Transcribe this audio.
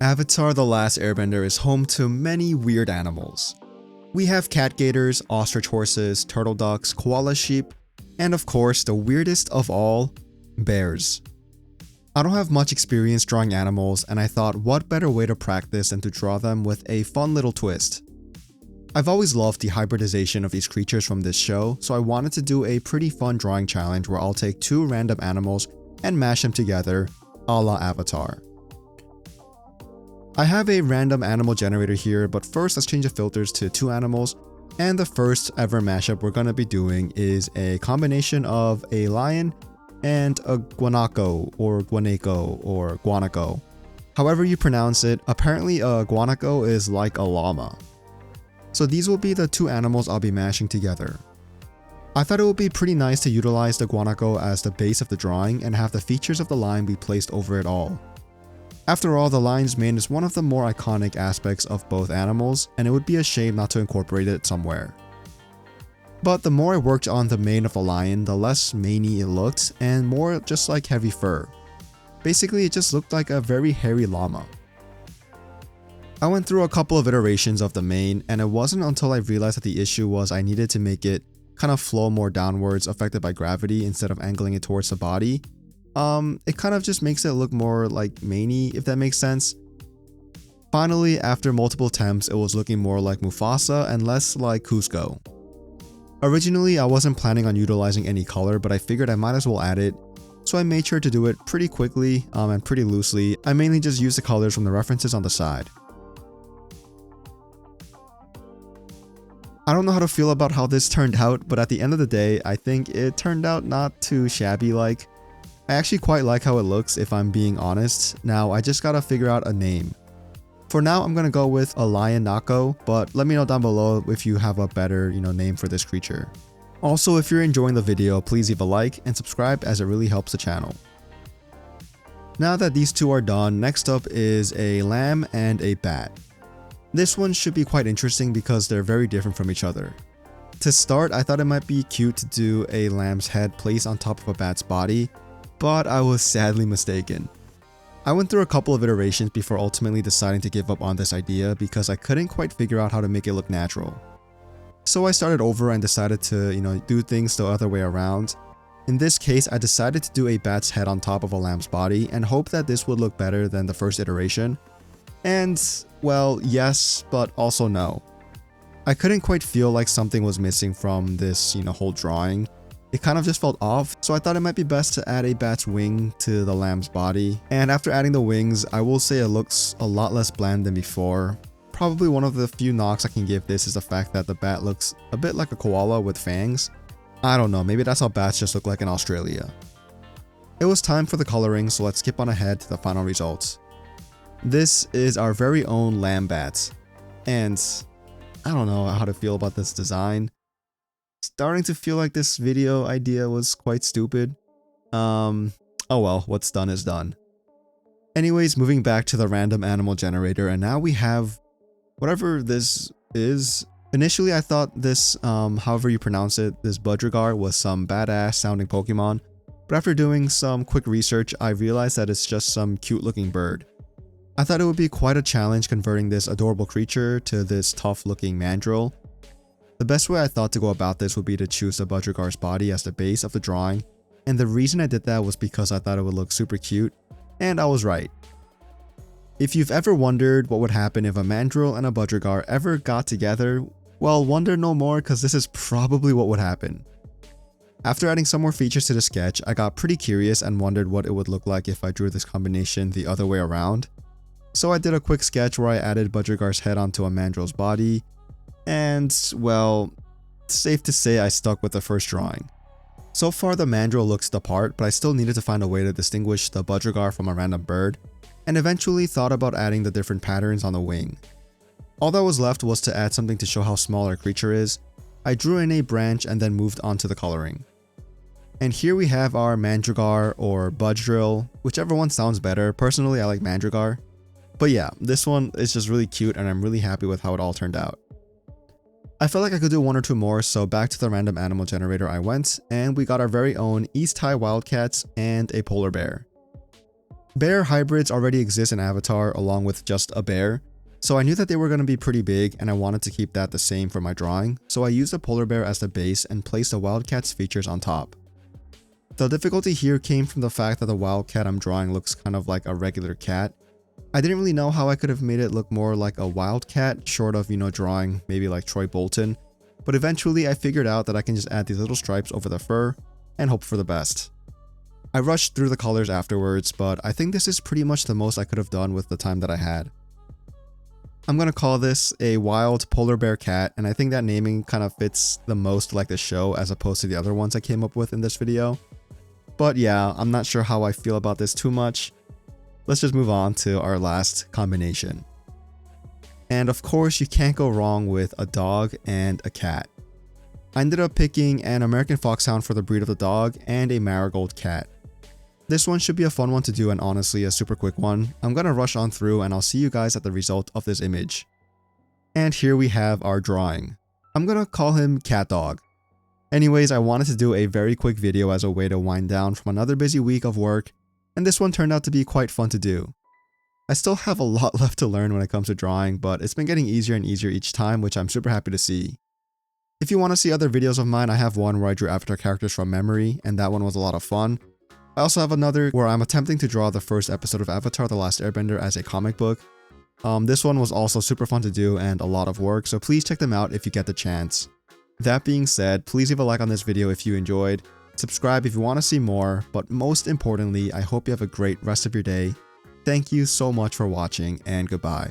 Avatar the Last Airbender is home to many weird animals. We have cat gators, ostrich horses, turtle ducks, koala sheep, and of course the weirdest of all, bears. I don't have much experience drawing animals, and I thought what better way to practice than to draw them with a fun little twist. I've always loved the hybridization of these creatures from this show, so I wanted to do a pretty fun drawing challenge where I'll take two random animals and mash them together, a la Avatar. I have a random animal generator here, but first let's change the filters to two animals, and the first ever mashup we're going to be doing is a combination of a lion and a guanaco or guanaco or guanaco. However you pronounce it, apparently a guanaco is like a llama. So these will be the two animals I'll be mashing together. I thought it would be pretty nice to utilize the guanaco as the base of the drawing and have the features of the lion be placed over it all. After all, the lion's mane is one of the more iconic aspects of both animals, and it would be a shame not to incorporate it somewhere. But the more I worked on the mane of the lion, the less maney it looked, and more just like heavy fur. Basically, it just looked like a very hairy llama. I went through a couple of iterations of the mane, and it wasn't until I realized that the issue was I needed to make it kind of flow more downwards, affected by gravity, instead of angling it towards the body. It kind of just makes it look more like maney, if that makes sense. Finally, after multiple attempts, it was looking more like Mufasa and less like Cusco. Originally, I wasn't planning on utilizing any color, but I figured I might as well add it, so I made sure to do it pretty quickly and pretty loosely. I mainly just used the colors from the references on the side. I don't know how to feel about how this turned out, but at the end of the day, I think it turned out not too shabby-like. I actually quite like how it looks, if I'm being honest. Now, I just gotta figure out a name. For now, I'm gonna go with a lion nako, but let me know down below if you have a better, name for this creature. Also, if you're enjoying the video, please leave a like and subscribe as it really helps the channel. Now that these two are done, next up is a lamb and a bat. This one should be quite interesting because they're very different from each other. To start, I thought it might be cute to do a lamb's head placed on top of a bat's body, but I was sadly mistaken. I went through a couple of iterations before ultimately deciding to give up on this idea because I couldn't quite figure out how to make it look natural. So I started over and decided to, do things the other way around. In this case, I decided to do a bat's head on top of a lamb's body and hope that this would look better than the first iteration. And, well, yes, but also no. I couldn't quite feel like something was missing from this, whole drawing. It kind of just felt off, so I thought it might be best to add a bat's wing to the lamb's body. And after adding the wings, I will say it looks a lot less bland than before. Probably one of the few knocks I can give this is the fact that the bat looks a bit like a koala with fangs. I don't know, maybe that's how bats just look like in Australia. It was time for the coloring, so let's skip on ahead to the final results. This is our very own lamb bat, and I don't know how to feel about this design. Starting to feel like this video idea was quite stupid. Oh well, what's done is done. Anyways, moving back to the random animal generator, and now we have whatever this is. Initially, I thought this, however you pronounce it, this Budrigar was some badass sounding Pokemon, but after doing some quick research, I realized that it's just some cute looking bird. I thought it would be quite a challenge converting this adorable creature to this tough looking mandrill. The best way I thought to go about this would be to choose the Budrigar's body as the base of the drawing, and the reason I did that was because I thought it would look super cute, and I was right. If you've ever wondered what would happen if a mandrill and a Budrigar ever got together, well, wonder no more because this is probably what would happen. After adding some more features to the sketch, I got pretty curious and wondered what it would look like if I drew this combination the other way around. So I did a quick sketch where I added Budrigar's head onto a mandrill's body, and, well, it's safe to say I stuck with the first drawing. So far the mandrill looks the part, but I still needed to find a way to distinguish the Budrigar from a random bird, and eventually thought about adding the different patterns on the wing. All that was left was to add something to show how small our creature is. I drew in a branch and then moved on to the coloring. And here we have our Mandrigar or Budrill, whichever one sounds better. Personally, I like Mandrigar. But yeah, this one is just really cute and I'm really happy with how it all turned out. I felt like I could do one or two more, so back to the random animal generator I went, and we got our very own East High Wildcats and a polar bear. Bear hybrids already exist in Avatar along with just a bear, so I knew that they were going to be pretty big and I wanted to keep that the same for my drawing, so I used a polar bear as the base and placed the wildcat's features on top. The difficulty here came from the fact that the wildcat I'm drawing looks kind of like a regular cat. I didn't really know how I could have made it look more like a wildcat, short of, drawing maybe like Troy Bolton, but eventually I figured out that I can just add these little stripes over the fur and hope for the best. I rushed through the colors afterwards, but I think this is pretty much the most I could have done with the time that I had. I'm gonna call this a wild polar bear cat, and I think that naming kind of fits the most like the show as opposed to the other ones I came up with in this video. But yeah, I'm not sure how I feel about this too much. Let's just move on to our last combination. And of course, you can't go wrong with a dog and a cat. I ended up picking an American Foxhound for the breed of the dog and a Marigold cat. This one should be a fun one to do and honestly a super quick one. I'm gonna rush on through and I'll see you guys at the result of this image. And here we have our drawing. I'm gonna call him Cat Dog. Anyways, I wanted to do a very quick video as a way to wind down from another busy week of work, and this one turned out to be quite fun to do. I still have a lot left to learn when it comes to drawing, but it's been getting easier and easier each time, which I'm super happy to see. If you want to see other videos of mine, I have one where I drew Avatar characters from memory, and that one was a lot of fun. I also have another where I'm attempting to draw the first episode of Avatar the Last Airbender as a comic book. This one was also super fun to do and a lot of work, so please check them out if you get the chance. That being said, please leave a like on this video if you enjoyed, subscribe if you want to see more, but most importantly, I hope you have a great rest of your day. Thank you so much for watching, and goodbye.